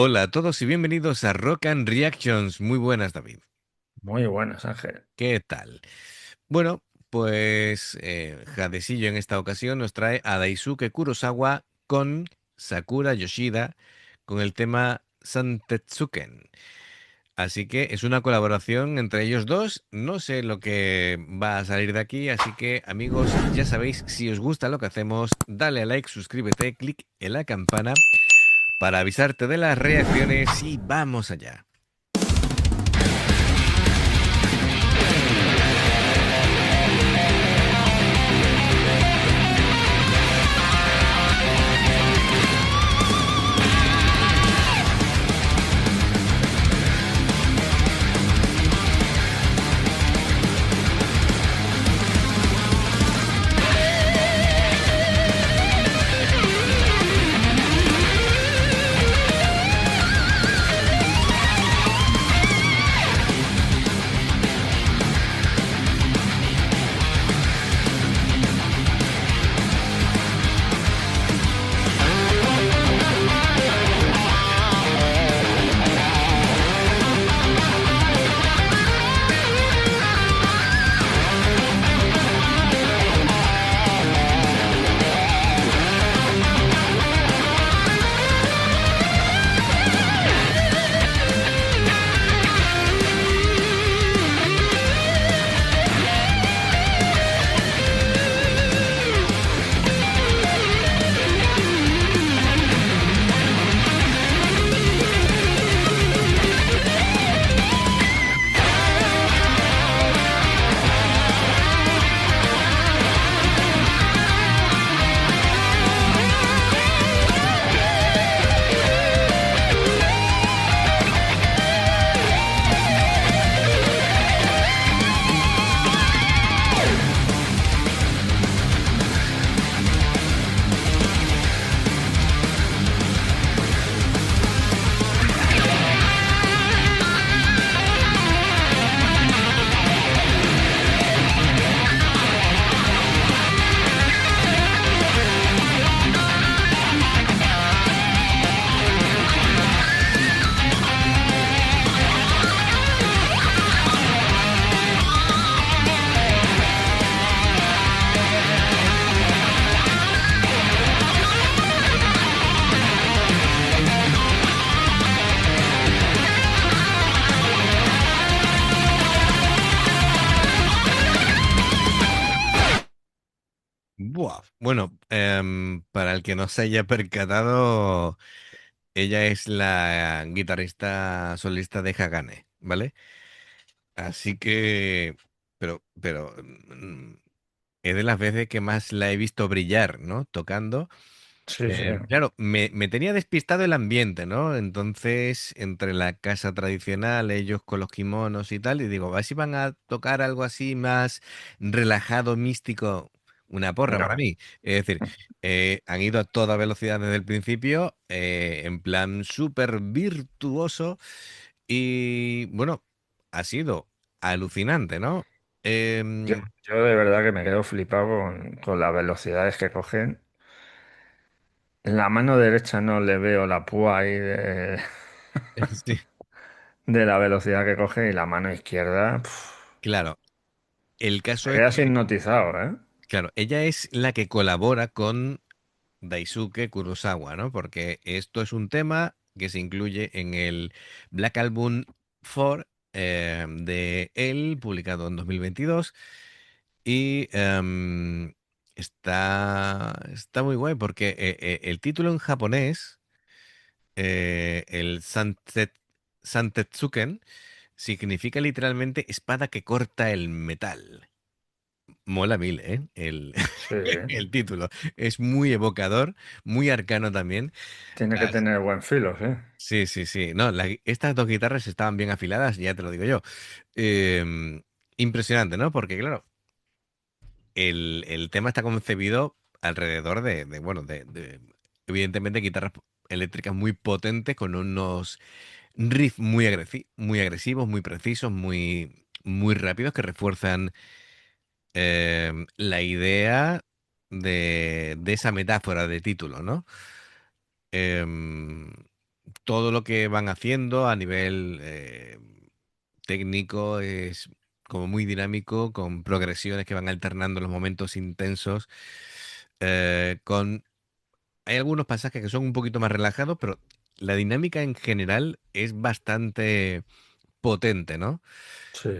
Hola a todos y bienvenidos a Rock and Reactions. Muy buenas, David. Muy buenas, Ángel. ¿Qué tal? Bueno, pues Jadesillo en esta ocasión nos trae a Daisuke Kurosawa con Sakura Yoshida con el tema Santetsuken. Así que es una colaboración entre ellos dos. No sé lo que va a salir de aquí, así que amigos, ya sabéis, si os gusta lo que hacemos, dale a like, suscríbete, clic en la campana para avisarte de las reacciones y vamos allá. Buah. Bueno, para el que no se haya percatado, ella es la guitarrista solista de Hagane, ¿vale? Así que, pero es de las veces que más la he visto brillar, ¿no? Tocando. Sí, sí. Claro, me tenía despistado el ambiente, ¿no? Entonces, entre la casa tradicional, ellos con los kimonos y tal, y digo, a ver si van a tocar algo así más relajado, místico, una porra para No. mí. Es decir, han ido a toda velocidad desde el principio, en plan súper virtuoso, y bueno, ha sido alucinante, ¿no? Yo, Em, yo de verdad que me quedo flipado con las velocidades que cogen. En la mano derecha no le veo la púa ahí sí, de la velocidad que coge y la mano izquierda, claro, el te caso es quedas que, hipnotizado, ¿eh? claro, ella es la que colabora con Daisuke Kurosawa, ¿no? Porque esto es un tema que se incluye en el Black Album 4 de él, publicado en 2022. Y está muy guay porque el título en japonés, el Santetsuken, significa literalmente espada que corta el metal. Mola mil, ¿eh? Sí. El título. Es muy evocador, muy arcano también. Tiene que As- tener buen filo, sí. Sí, sí, sí. No, estas dos guitarras estaban bien afiladas, ya te lo digo yo. Em, Impresionante, ¿no? Porque, claro, el tema está concebido alrededor bueno, evidentemente guitarras eléctricas muy potentes con unos riffs muy agresivos, muy precisos, muy rápidos que refuerzan la idea de esa metáfora de título, ¿no? Em, todo lo que van haciendo a nivel técnico es como muy dinámico, con progresiones que van alternando los momentos intensos, con hay algunos pasajes que son un poquito más relajados, pero la dinámica en general es bastante potente, ¿no? Sí,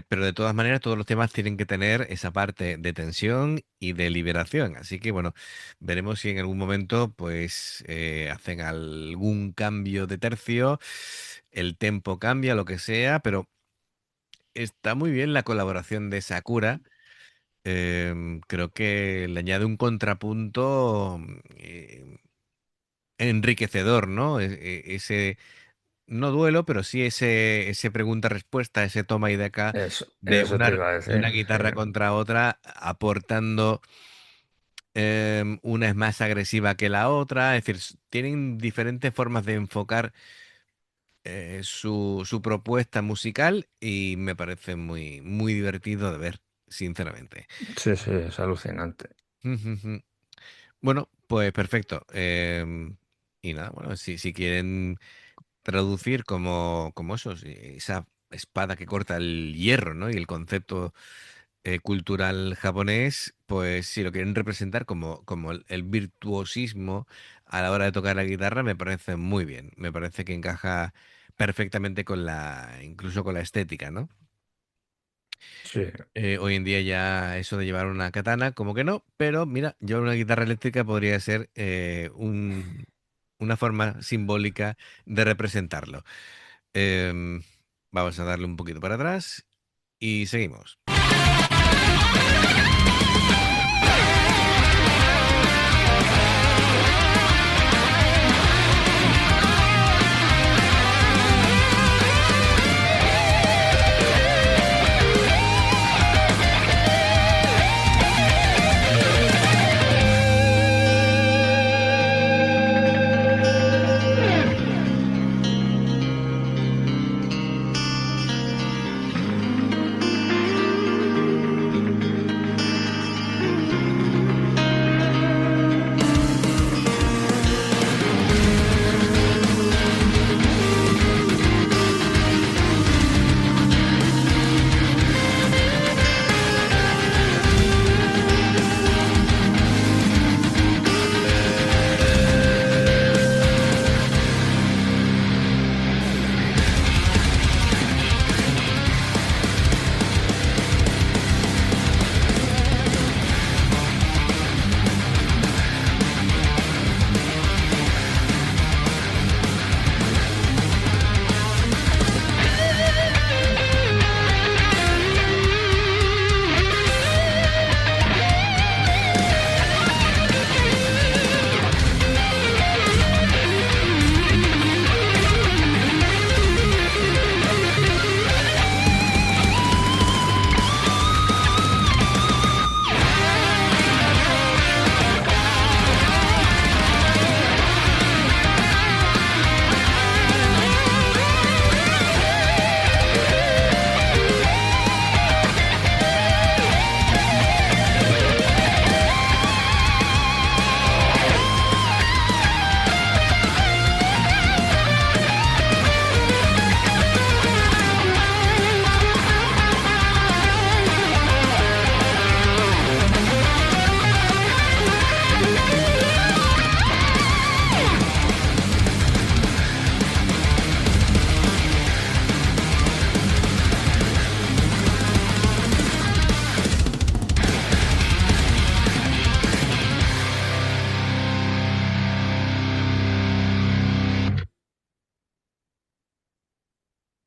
Pero de todas maneras, todos los temas tienen que tener esa parte de tensión y de liberación. Así que bueno, veremos si en algún momento pues hacen algún cambio de tercio, el tempo cambia, lo que sea, pero está muy bien la colaboración de Sakura. Creo que le añade un contrapunto enriquecedor, ¿no? Ese no duelo, pero sí ese pregunta-respuesta, ese toma y daca eso te iba a de una decir. Sí, guitarra contra otra, aportando una es más agresiva que la otra, es decir, tienen diferentes formas de enfocar su propuesta musical y me parece muy, muy divertido de ver, sinceramente. sí, sí, es alucinante. Bueno, pues perfecto. Y nada, bueno, si quieren traducir como esos, esa espada que corta el hierro, ¿no? Y el concepto cultural japonés, pues si lo quieren representar como el virtuosismo a la hora de tocar la guitarra, me parece muy bien. Me parece que encaja perfectamente incluso con la estética, ¿no? Sí, Hoy en día ya eso de llevar una katana, como que no, pero mira, llevar una guitarra eléctrica podría ser una forma simbólica de representarlo. Em, Vamos a darle un poquito para atrás y seguimos.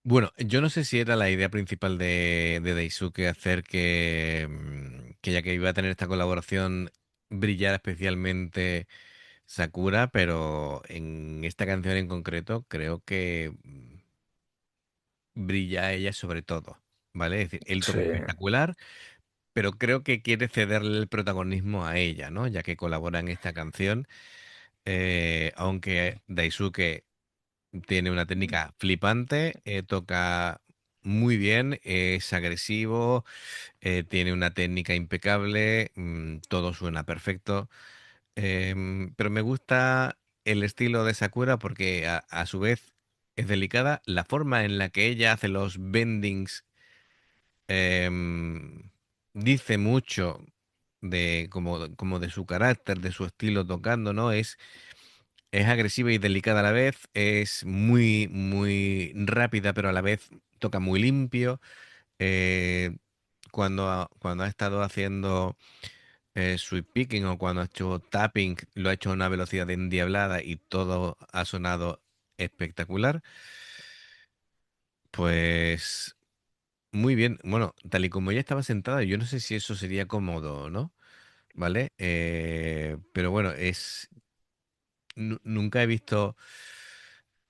Bueno, yo no sé si era la idea principal de Daisuke hacer que ya que iba a tener esta colaboración, brillara especialmente Sakura, pero en esta canción en concreto creo que brilla ella sobre todo, ¿vale? Es decir, él sí, toca espectacular, pero creo que quiere cederle el protagonismo a ella, ¿no? Ya que colabora en esta canción, aunque Daisuke tiene una técnica flipante, toca muy bien, es agresivo, tiene una técnica impecable, todo suena perfecto, pero me gusta. el estilo de Sakura porque a su vez es delicada. La forma en la que ella hace los bendings em, dice mucho de como de su carácter, de su estilo tocando, ¿no? Es agresiva y delicada a la vez, es muy, muy rápida, pero a la vez toca muy limpio. Eh, cuando ha estado haciendo sweep picking o cuando ha hecho tapping, lo ha hecho a una velocidad endiablada y todo ha sonado espectacular. Pues muy bien. Bueno, tal y como ella estaba sentada, yo no sé si eso sería cómodo o no, ¿vale? Pero bueno, nunca he visto.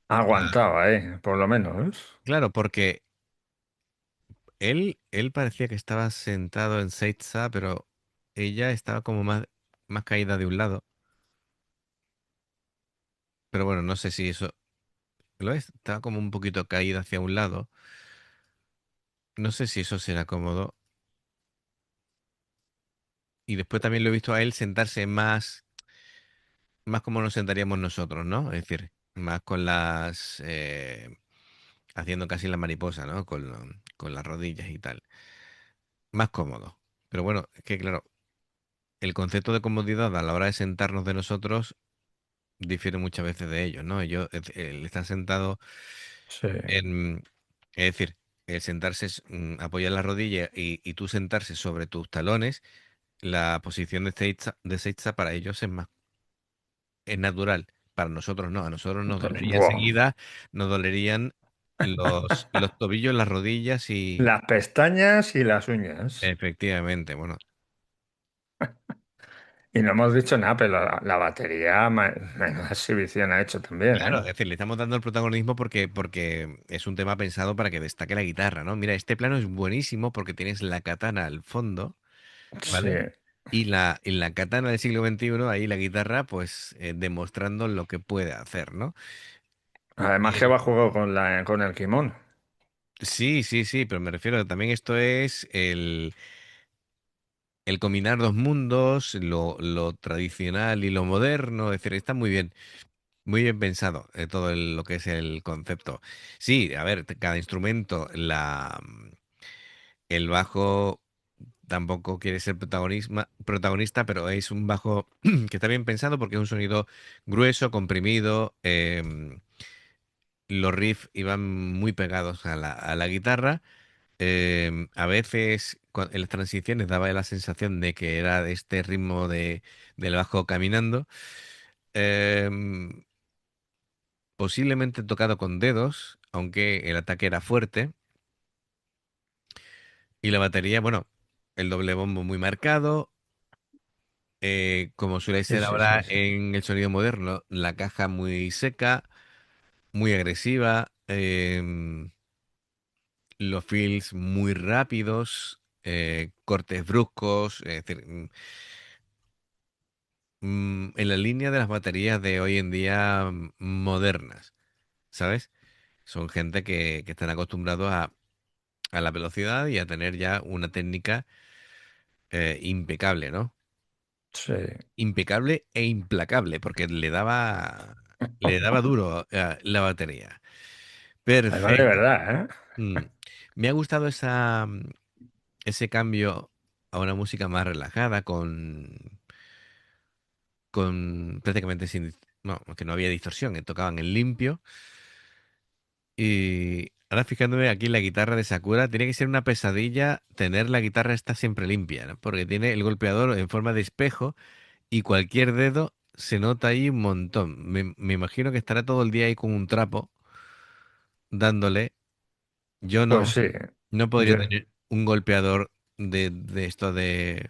Ha aguantado ahí, por lo menos. Claro, porque él parecía que estaba sentado en Seiza, pero ella estaba como más caída de un lado. Pero bueno, no sé si eso lo es. Estaba como un poquito caída hacia un lado. No sé si eso será cómodo. Y después también lo he visto a él sentarse más como nos sentaríamos nosotros, ¿no? Es decir, más con haciendo casi la mariposa, ¿no? Con las rodillas y tal. Más cómodo. Pero bueno, es que claro, el concepto de comodidad a la hora de sentarnos de nosotros difiere muchas veces de ellos, ¿no? Él está sentado Sí, en, es decir, el sentarse es apoyar la rodilla y tú sentarse sobre tus talones, la posición de Seiza para ellos es natural. Para nosotros no, a nosotros nos dolería buah. enseguida, nos dolerían los tobillos, las rodillas y Las pestañas y las uñas. efectivamente, bueno, Y no hemos dicho nada, pero la batería, menuda exhibición ha hecho también, claro, es ¿eh? decir, le estamos dando el protagonismo porque es un tema pensado para que destaque la guitarra, ¿no? Mira, este plano es buenísimo porque tienes la katana al fondo, Sí. ¿vale? Y la katana del siglo XXI, ahí la guitarra, pues demostrando lo que puede hacer, ¿no? Además que Eh, va a jugar con el kimono. sí, sí, sí, pero me refiero que también esto es el combinar dos mundos, lo tradicional y lo moderno, es decir, está muy bien pensado todo lo que es el concepto. Sí, a ver, cada instrumento, el bajo tampoco quiere ser protagonista, pero es un bajo que está bien pensado porque es un sonido grueso, comprimido. Los riffs iban muy pegados a la guitarra. A veces en las transiciones daba la sensación de que era de este ritmo del bajo caminando. Em, Posiblemente tocado con dedos, aunque el ataque era fuerte. Y la batería, bueno, el doble bombo muy marcado. Como suele Sí, ser sí, sí, ahora sí. en el sonido moderno, la caja muy seca, muy agresiva. Los fills muy rápidos, cortes bruscos. Es decir, en la línea de las baterías de hoy en día modernas, ¿sabes? Son gente que están acostumbrados a la velocidad y a tener ya una técnica impecable, ¿no? Sí. Impecable e implacable, porque le daba duro la batería. Además de Perfecto. verdad, ¿eh? Mm. Me ha gustado ese cambio a una música más relajada, con prácticamente sin. No, que no había distorsión, tocaban en limpio. Y ahora fijándome aquí en la guitarra de Sakura, tiene que ser una pesadilla tener la guitarra esta siempre limpia, ¿no? Porque tiene el golpeador en forma de espejo y cualquier dedo se nota ahí un montón. Me imagino que estará todo el día ahí con un trapo dándole. Yo Pues no, sí. no podría Yo, tener un golpeador de esto de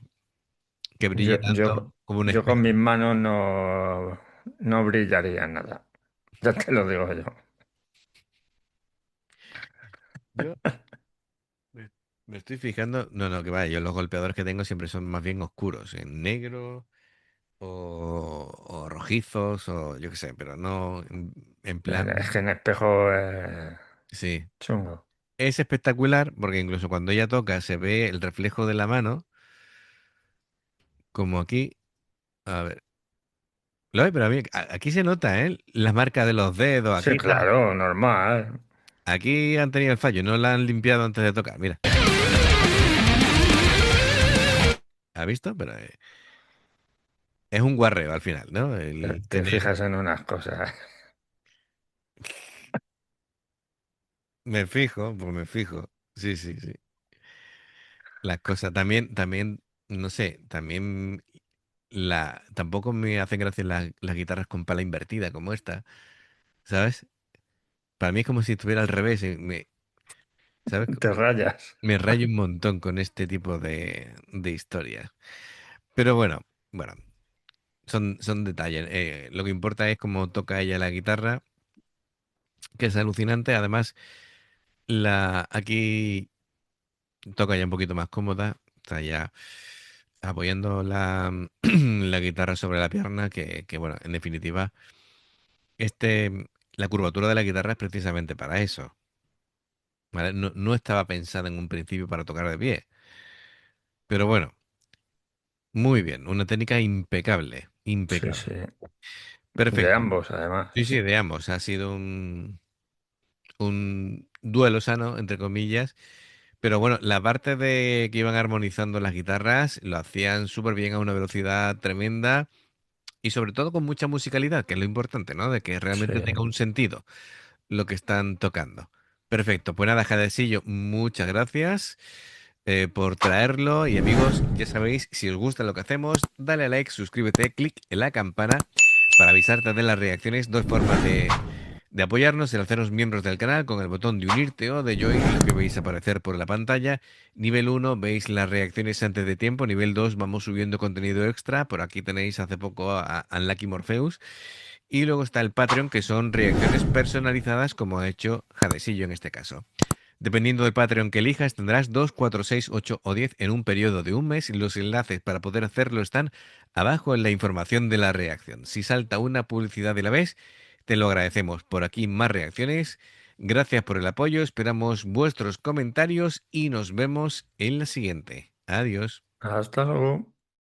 que brille tanto como un yo con espejo. mis manos no brillaría nada. Ya te lo digo yo. Yo me, me estoy fijando, no, no, que vaya, yo los golpeadores que tengo siempre son más bien oscuros, en negro o rojizos o yo qué sé, pero no en Es que plan, en espejo sí. chungo. Es espectacular porque incluso cuando ella toca se ve el reflejo de la mano, como aquí. A ver. Lo hay, pero a mí, aquí se nota, ¿eh? Las marcas de los dedos, Sí, aquí está. claro, normal. Aquí han tenido el fallo, no la han limpiado antes de tocar. Mira, ¿ha visto? Pero es un guarreo al final, ¿no? El Te tener. fijas en unas cosas. Me fijo, pues me fijo. Sí, sí, sí. Las cosas también, no sé, también tampoco me hacen gracia las guitarras con pala invertida como esta, ¿sabes? Para mí es como si estuviera al revés, ¿sabes? Te rayas. Me rayo un montón con este tipo de historias. Pero bueno, son detalles. Lo que importa es cómo toca ella la guitarra, que es alucinante. Además, aquí toca ya un poquito más cómoda. Está ya apoyando la guitarra sobre la pierna, bueno, en definitiva, la curvatura de la guitarra es precisamente para eso. ¿Vale? No estaba pensada en un principio para tocar de pie. Pero bueno, muy bien. Una técnica impecable. Sí, sí. Impecable. De Perfecto. ambos, además. Sí, sí, de ambos. Ha sido un duelo sano, entre comillas. Pero bueno, la parte de que iban armonizando las guitarras lo hacían súper bien a una velocidad tremenda y sobre todo con mucha musicalidad, que es lo importante, ¿no? De que Sí. realmente tenga un sentido lo que están tocando. Perfecto, pues nada, Jadecillo, muchas gracias por traerlo y amigos, ya sabéis, si os gusta lo que hacemos, dale a like, suscríbete, clic en la campana para avisarte de las reacciones, dos formas de apoyarnos, el hacernos miembros del canal con el botón de unirte o de join, lo que veis aparecer por la pantalla. Nivel uno veis las reacciones antes de tiempo. Nivel 2 vamos subiendo contenido extra. Por aquí tenéis hace poco a Unlucky Morpheus. Y luego está el Patreon, que son reacciones personalizadas, como ha hecho Jadesillo en este caso. Dependiendo del Patreon que elijas, tendrás 2, 4, 6, 8 o 10 en un periodo de un mes y los enlaces para poder hacerlo están abajo en la información de la reacción. Si salta una publicidad de la vez, te lo agradecemos. Por aquí más reacciones. Gracias por el apoyo, esperamos vuestros comentarios y nos vemos en la siguiente. Adiós. Hasta luego.